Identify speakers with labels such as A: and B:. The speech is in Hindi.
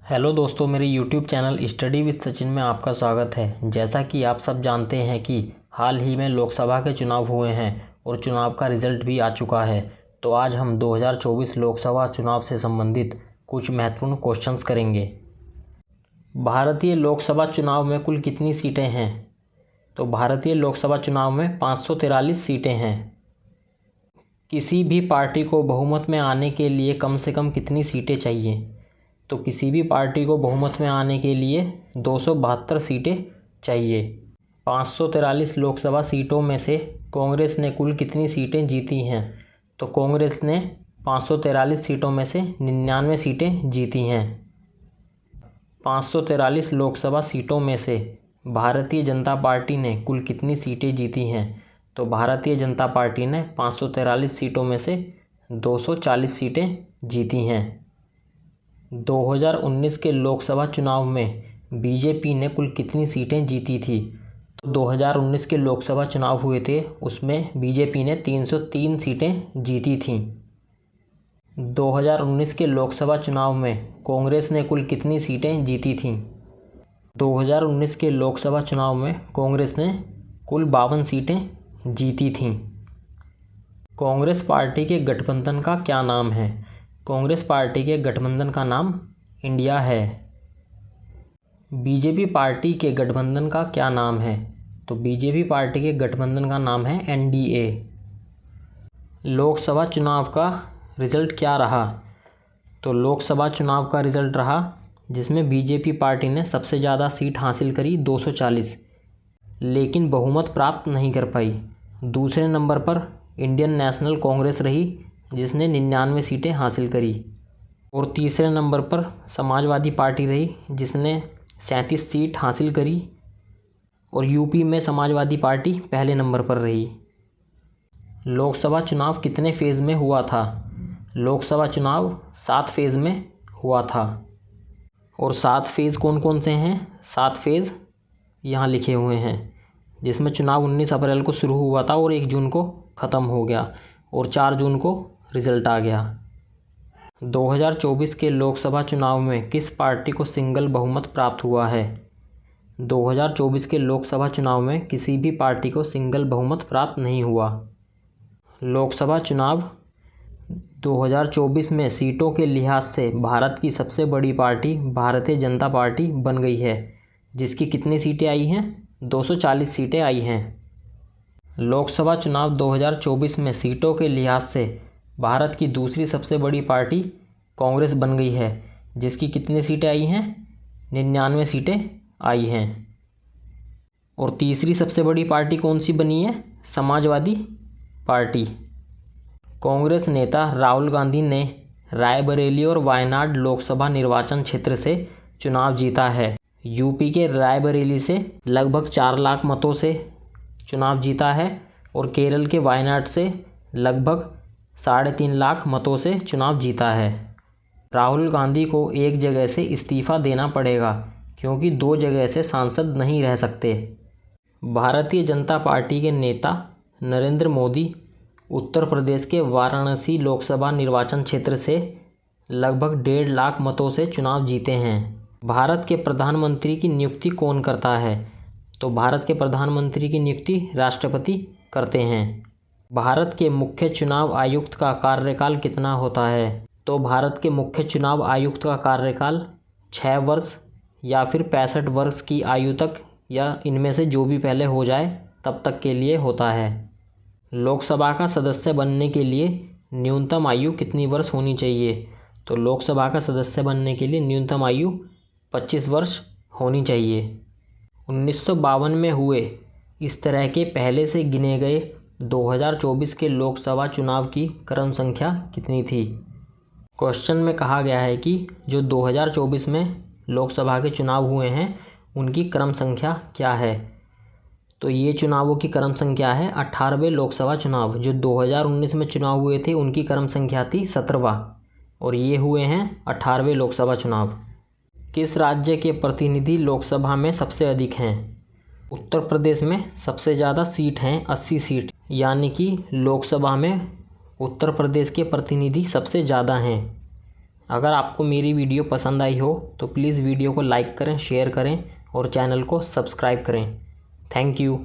A: हेलो दोस्तों, मेरे YouTube channel study with Sachin में आपका स्वागत है। जैसा कि आप सब जानते हैं कि हाल ही में लोकसभा के चुनाव हुए हैं और चुनाव का रिज़ल्ट भी आ चुका है। तो आज हम 2024 लोकसभा चुनाव से संबंधित कुछ महत्वपूर्ण क्वेश्चंस करेंगे। भारतीय लोकसभा चुनाव में कुल कितनी सीटें हैं? तो भारतीय लोकसभा चुनाव में 543 सीटें हैं। किसी भी पार्टी को बहुमत में आने के लिए कम से कम कितनी सीटें चाहिए? तो किसी भी पार्टी को बहुमत में आने के लिए 272 सीटें चाहिए। 543 लोकसभा सीटों में से कांग्रेस ने कुल कितनी सीटें जीती हैं? तो कांग्रेस ने 543 सीटों में से 99 सीटें जीती हैं। 543 लोकसभा सीटों में से भारतीय जनता पार्टी ने कुल कितनी सीटें जीती हैं? तो भारतीय जनता पार्टी ने 543 सीटों में से 240 सीटें जीती हैं। 2019 के लोकसभा चुनाव में बीजेपी ने कुल कितनी सीटें जीती थी? तो 2019 के लोकसभा चुनाव हुए थे, उसमें बीजेपी ने 303 सीटें जीती थीं। 2019 के लोकसभा चुनाव में कांग्रेस ने कुल कितनी सीटें जीती थीं? 2019 के लोकसभा चुनाव में कांग्रेस ने कुल 52 सीटें जीती थीं। कांग्रेस पार्टी के गठबंधन का क्या नाम है? कांग्रेस पार्टी के गठबंधन का नाम इंडिया है। बीजेपी पार्टी के गठबंधन का क्या नाम है? तो बीजेपी पार्टी के गठबंधन का नाम है एनडीए। लोकसभा चुनाव का रिज़ल्ट क्या रहा? तो लोकसभा चुनाव का रिज़ल्ट रहा जिसमें बीजेपी पार्टी ने सबसे ज़्यादा सीट हासिल करी 240, लेकिन बहुमत प्राप्त नहीं कर पाई। दूसरे नंबर पर इंडियन नेशनल कांग्रेस रही जिसने 99 सीटें हासिल करी, और तीसरे नंबर पर समाजवादी पार्टी रही जिसने 37 सीट हासिल करी, और यूपी में समाजवादी पार्टी पहले नंबर पर रही। लोकसभा चुनाव कितने फेज़ में हुआ था? लोकसभा चुनाव 7 फेज़ में हुआ था। और 7 फेज़ कौन कौन से हैं? 7 फेज़ यहाँ लिखे हुए हैं, जिसमें चुनाव 19 अप्रैल को शुरू हुआ था और 1 जून को ख़त्म हो गया और 4 जून को रिज़ल्ट आ गया। 2024 के लोकसभा चुनाव में किस पार्टी को सिंगल बहुमत प्राप्त हुआ है? 2024 के लोकसभा चुनाव में किसी भी पार्टी को सिंगल बहुमत प्राप्त नहीं हुआ। लोकसभा चुनाव 2024 में सीटों के लिहाज से भारत की सबसे बड़ी पार्टी भारतीय जनता पार्टी बन गई है, जिसकी कितनी सीटें आई हैं? 240 सीटें आई हैं। लोकसभा चुनाव 2024 में सीटों के लिहाज से भारत की दूसरी सबसे बड़ी पार्टी कांग्रेस बन गई है, जिसकी कितनी सीटें आई हैं? 99 सीटें आई हैं। और तीसरी सबसे बड़ी पार्टी कौन सी बनी है? समाजवादी पार्टी। कांग्रेस नेता राहुल गांधी ने रायबरेली और वायनाड लोकसभा निर्वाचन क्षेत्र से चुनाव जीता है। यूपी के रायबरेली से लगभग 4 लाख मतों से चुनाव जीता है और केरल के वायनाड से लगभग 3.5 लाख मतों से चुनाव जीता है। राहुल गांधी को एक जगह से इस्तीफ़ा देना पड़ेगा क्योंकि 2 जगह से सांसद नहीं रह सकते। भारतीय जनता पार्टी के नेता नरेंद्र मोदी उत्तर प्रदेश के वाराणसी लोकसभा निर्वाचन क्षेत्र से लगभग 1.5 लाख मतों से चुनाव जीते हैं। भारत के प्रधानमंत्री की नियुक्ति कौन करता है? तो भारत के प्रधानमंत्री की नियुक्ति राष्ट्रपति करते हैं। भारत के मुख्य चुनाव आयुक्त का कार्यकाल कितना होता है? तो भारत के मुख्य चुनाव आयुक्त का कार्यकाल 6 वर्ष या फिर 65 वर्ष की आयु तक, या इनमें से जो भी पहले हो जाए तब तक के लिए होता है। लोकसभा का सदस्य बनने के लिए न्यूनतम आयु कितनी वर्ष होनी चाहिए? तो लोकसभा का सदस्य बनने के लिए न्यूनतम आयु 25 वर्ष होनी चाहिए। 1952 में हुए इस तरह के पहले से गिने गए 2024 के लोकसभा चुनाव की क्रम संख्या कितनी थी? क्वेश्चन में कहा गया है कि जो 2024 में लोकसभा के चुनाव हुए हैं उनकी क्रम संख्या क्या है। तो ये चुनावों की क्रम संख्या है 18वें लोकसभा चुनाव। जो 2019 में चुनाव हुए थे उनकी क्रम संख्या थी 17वां, और ये हुए हैं 18वें लोकसभा चुनाव। किस राज्य के प्रतिनिधि लोकसभा में सबसे अधिक हैं? उत्तर प्रदेश में सबसे ज़्यादा सीट हैं, 80 सीट, यानी कि लोकसभा में उत्तर प्रदेश के प्रतिनिधि सबसे ज़्यादा हैं। अगर आपको मेरी वीडियो पसंद आई हो तो प्लीज़ वीडियो को लाइक करें, शेयर करें और चैनल को सब्सक्राइब करें। Thank you.